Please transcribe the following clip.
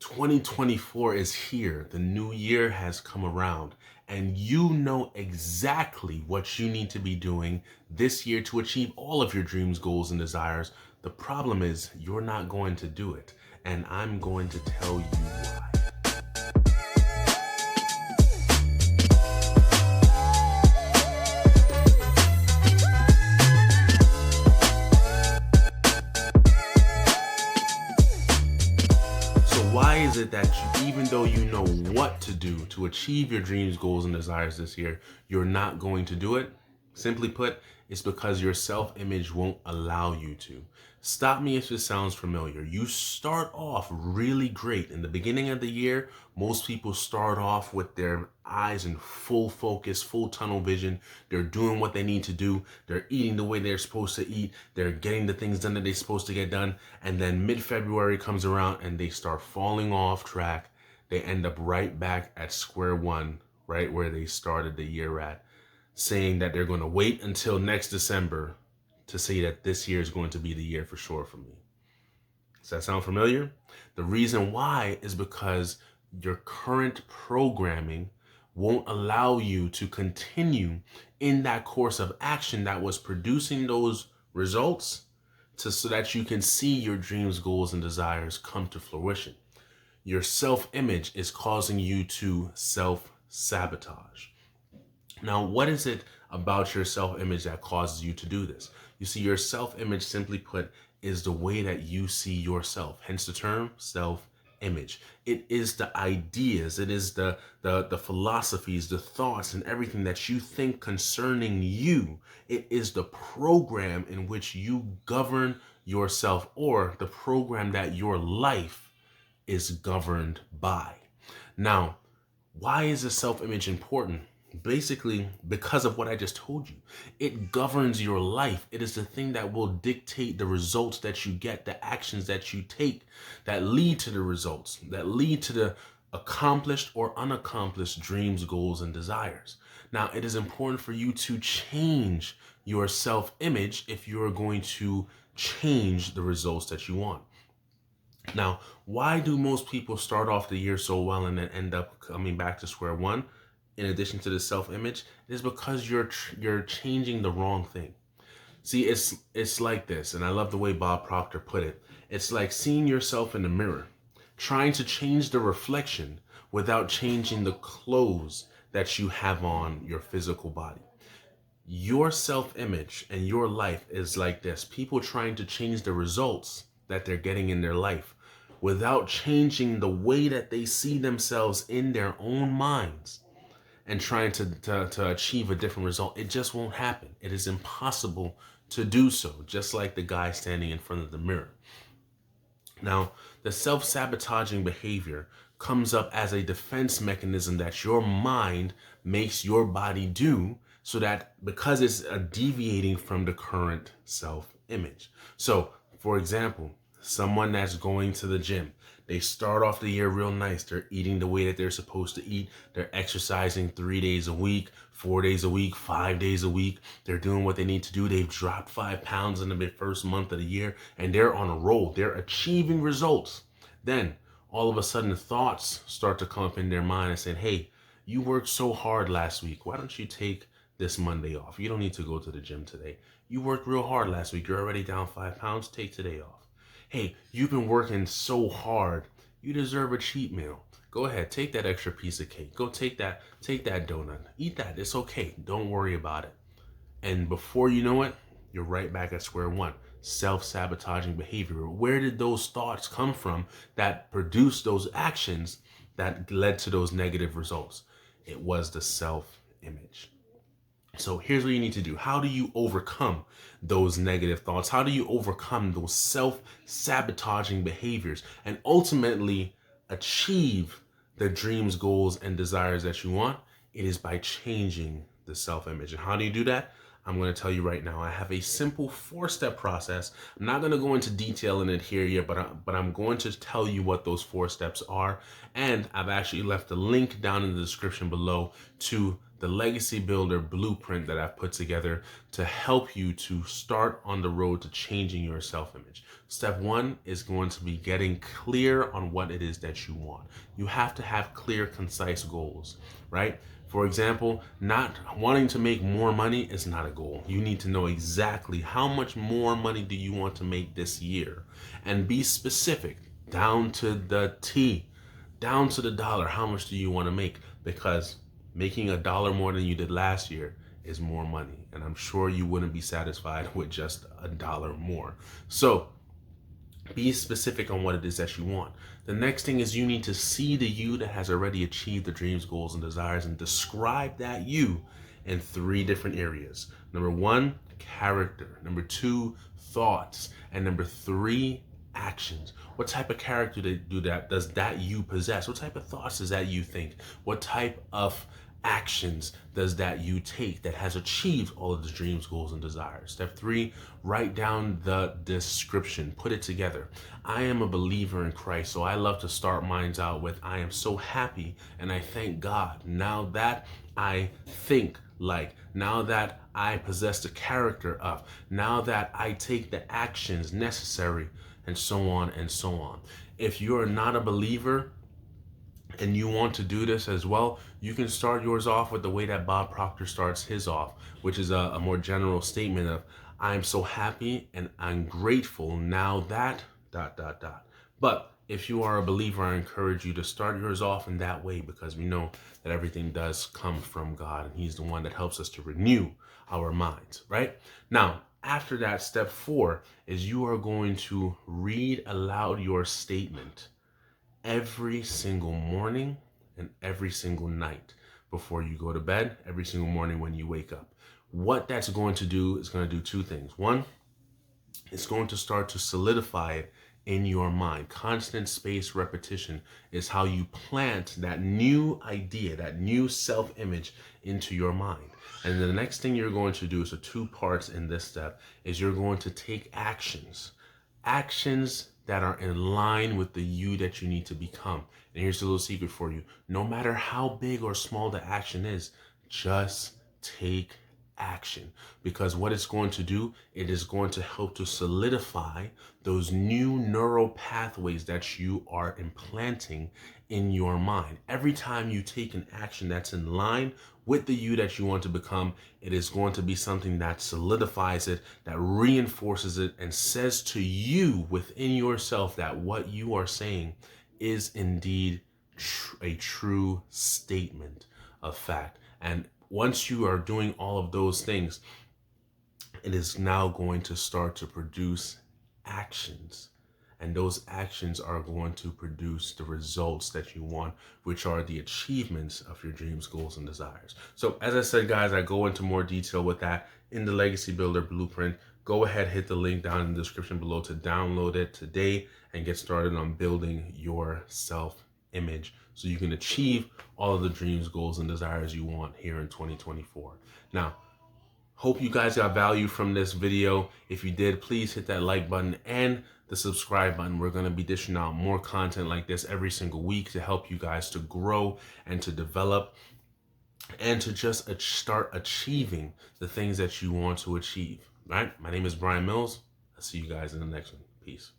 2024 is here. The new year has come around, and you know exactly what you need to be doing this year to achieve all of your dreams, goals, and desires. The problem is you're not going to do it, and I'm going to tell you why. So why is it that even though you know what to do to achieve your dreams, goals, and desires this year, you're not going to do it? Simply put, it's because your self-image won't allow you to. Stop me if this sounds familiar. You start off really great. In the beginning of the year, most people start off with their eyes in full focus, full tunnel vision. They're doing what they need to do. They're eating the way they're supposed to eat. They're getting the things done that they're supposed to get done. And then mid-February comes around and they start falling off track. They end up right back at square one, right where they started the year at, saying that they're going to wait until next December to say that this year is going to be the year for sure for me. Does that sound familiar? The reason why is because your current programming won't allow you to continue in that course of action that was producing those results so that you can see your dreams, goals, and desires come to fruition. Your self-image is causing you to self-sabotage. Now, what is it about your self-image that causes you to do this? You see, your self-image, simply put, is the way that you see yourself. Hence the term self-image. It is the ideas, it is the philosophies, the thoughts, and everything that you think concerning you. It is the program in which you govern yourself, or the program that your life is governed by. Now, why is the self-image important? Basically, because of what I just told you. It governs your life. It is the thing that will dictate the results that you get, the actions that you take that lead to the results, that lead to the accomplished or unaccomplished dreams, goals, and desires. Now, it is important for you to change your self-image if you're going to change the results that you want. Now, why do most people start off the year so well and then end up coming back to square one? In addition to the self-image, it is because you're changing the wrong thing. See, it's like this, and I love the way Bob Proctor put it. It's like seeing yourself in the mirror, trying to change the reflection without changing the clothes that you have on your physical body. Your self-image and your life is like this. People trying to change the results that they're getting in their life without changing the way that they see themselves in their own minds and trying to achieve a different result. It just won't happen. It is impossible to do so, just like the guy standing in front of the mirror. Now, the self-sabotaging behavior comes up as a defense mechanism that your mind makes your body do, so that because it's deviating from the current self-image. So, for example, someone that's going to the gym, they start off the year real nice. They're eating the way that they're supposed to eat. They're exercising 3 days a week, 4 days a week, 5 days a week. They're doing what they need to do. They've dropped 5 pounds in the first month of the year, and they're on a roll. They're achieving results. Then all of a sudden thoughts start to come up in their mind and saying, hey, you worked so hard last week. Why don't you take this Monday off? You don't need to go to the gym today. You worked real hard last week. You're already down 5 pounds. Take today off. Hey, you've been working so hard. You deserve a cheat meal. Go ahead, take that extra piece of cake. Go take that donut. Eat that. It's okay. Don't worry about it. And before you know it, you're right back at square one. Self-sabotaging behavior. Where did those thoughts come from that produced those actions that led to those negative results? It was the self-image. So here's what you need to do. How do you overcome those negative thoughts? How do you overcome those self-sabotaging behaviors and ultimately achieve the dreams, goals, and desires that you want? It is by changing the self-image. And how do you do that? I'm going to tell you right now. I have a simple 4-step process. I'm not going to go into detail in it here yet, but I'm going to tell you what those 4 steps are. And I've actually left a link down in the description below to the Legacy Builder blueprint that I've put together to help you to start on the road to changing your self-image. Step one is going to be getting clear on what it is that you want. You have to have clear, concise goals, right? For example, not wanting to make more money is not a goal. You need to know exactly how much more money do you want to make this year, and be specific, down to the T, down to the dollar. How much do you want to make? Because making $1 more than you did last year is more money, and I'm sure you wouldn't be satisfied with just $1 more. So be specific on what it is that you want. The next thing is you need to see the you that has already achieved the dreams, goals, and desires, and describe that you in 3 different areas. Number 1, character. Number 2, thoughts. And number 3, actions. What type of character does that you possess? What type of thoughts does that you think? What type of actions does that you take that has achieved all of the dreams, goals, and desires? Step 3, write down the description, put it together. I am a believer in Christ, so I love to start mine out with, I am so happy and I thank God now that I think like, now that I possess the character of, now that I take the actions necessary, and so on and so on. If you're not a believer and you want to do this as well, you can start yours off with the way that Bob Proctor starts his off, which is a more general statement of, I'm so happy and I'm grateful now that ... But if you are a believer, I encourage you to start yours off in that way, because we know that everything does come from God, and He's the one that helps us to renew our minds, right? Now, after that, step 4 is you are going to read aloud your statement every single morning and every single night before you go to bed, every single morning when you wake up. What that's going to do is going to do 2 things. 1, it's going to start to solidify it in your mind. Constant spaced repetition is how you plant that new idea, that new self-image into your mind. And the next thing you're going to do, so 2 parts in this step, is you're going to take actions that are in line with the you that you need to become. And here's a little secret for you. No matter how big or small the action is, just take action, because what it's going to do, it is going to help to solidify those new neural pathways that you are implanting in your mind. Every time you take an action that's in line with the you that you want to become, it is going to be something that solidifies it, that reinforces it, and says to you within yourself that what you are saying is indeed a true statement of fact. And once you are doing all of those things, it is now going to start to produce actions. And those actions are going to produce the results that you want, which are the achievements of your dreams, goals, and desires. So as I said, guys, I go into more detail with that in the Legacy Builder Blueprint. Go ahead, hit the link down in the description below to download it today and get started on building your self-image so you can achieve all of the dreams, goals, and desires you want here in 2024. Now, hope you guys got value from this video. If you did, please hit that like button and the subscribe button. We're going to be dishing out more content like this every single week to help you guys to grow and to develop and to just start achieving the things that you want to achieve. All right? My name is Brian Mills. I'll see you guys in the next one. Peace.